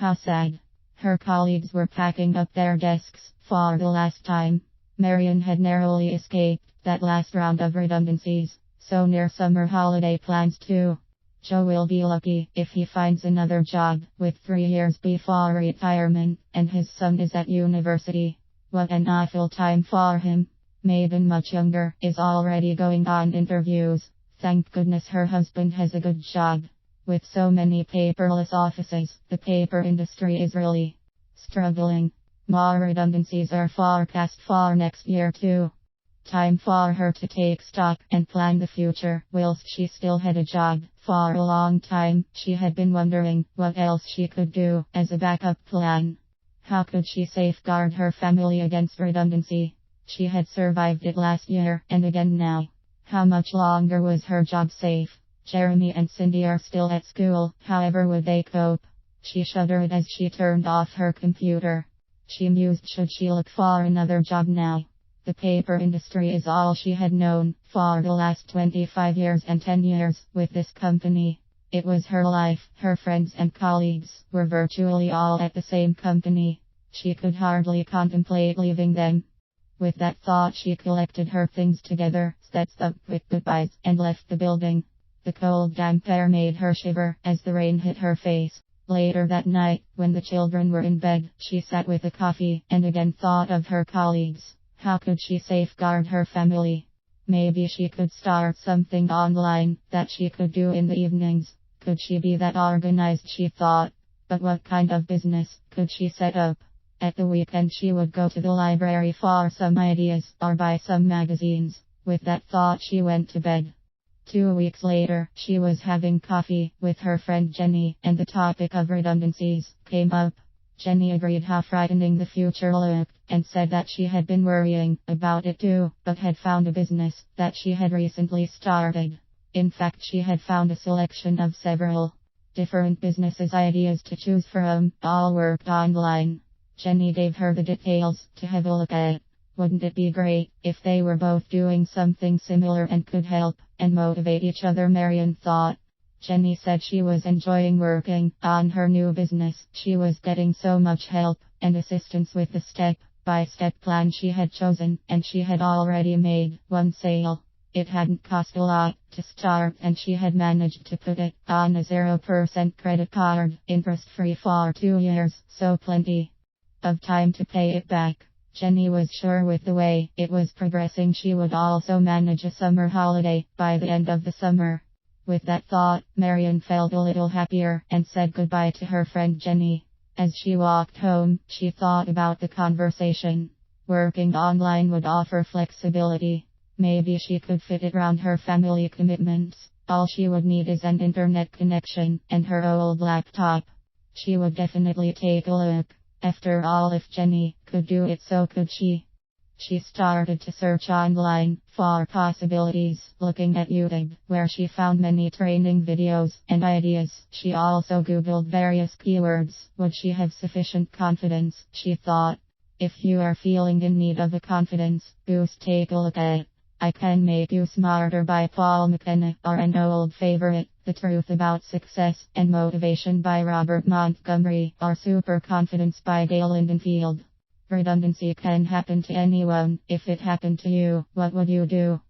How sad. Her colleagues were packing up their desks for the last time. Marion had narrowly escaped that last round of redundancies, so near summer holiday plans too. Joe will be lucky if he finds another job, with 3 years before retirement, and his son is at university. What an awful time for him. Maiden, much younger, is already going on interviews. Thank goodness her husband has a good job. With so many paperless offices, the paper industry is really struggling. More redundancies are forecast for next year too. Time for her to take stock and plan the future. Whilst she still had a job, for a long time, she had been wondering what else she could do as a backup plan. How could she safeguard her family against redundancy? She had survived it last year, and again now. How much longer was her job safe? Jeremy and Cindy are still at school, however would they cope? She shuddered as she turned off her computer. She mused, should she look for another job now? The paper industry is all she had known for the last 25 years, and 10 years with this company. It was her life. Her friends and colleagues were virtually all at the same company. She could hardly contemplate leaving them. With that thought, she collected her things together, said some quick goodbyes, and left the building. The cold damp air made her shiver as the rain hit her face. Later that night, when the children were in bed, she sat with a coffee and again thought of her colleagues. How could she safeguard her family? Maybe she could start something online that she could do in the evenings. Could she be that organized, she thought. But what kind of business could she set up? At the weekend she would go to the library for some ideas or buy some magazines. With that thought she went to bed. 2 weeks later, she was having coffee with her friend Jenny, and the topic of redundancies came up. Jenny agreed how frightening the future looked, and said that she had been worrying about it too, but had found a business that she had recently started. In fact, she had found a selection of several different businesses ideas to choose from, all worked online. Jenny gave her the details to have a look at. Wouldn't it be great if they were both doing something similar and could help and motivate each other, Marion thought. Jenny said she was enjoying working on her new business. She was getting so much help and assistance with the step-by-step plan she had chosen, and she had already made one sale. It hadn't cost a lot to start, and she had managed to put it on a 0% credit card, interest-free for 2 years, so plenty of time to pay it back. Jenny was sure with the way it was progressing she would also manage a summer holiday by the end of the summer. With that thought, Marion felt a little happier and said goodbye to her friend Jenny. As she walked home, she thought about the conversation. Working online would offer flexibility. Maybe she could fit it around her family commitments. All she would need is an internet connection and her old laptop. She would definitely take a look. After all, if Jenny could do it, so could she. She started to search online for possibilities, looking at YouTube, where she found many training videos and ideas. She also Googled various keywords. Would she have sufficient confidence, she thought. If you are feeling in need of a confidence boost, take a look at I Can Make You Smarter by Paul McKenna, or an old favorite, The Truth About Success and Motivation by Robert Montgomery, or Super Confidence by Dale Lindenfield. Redundancy can happen to anyone. If it happened to you, what would you do?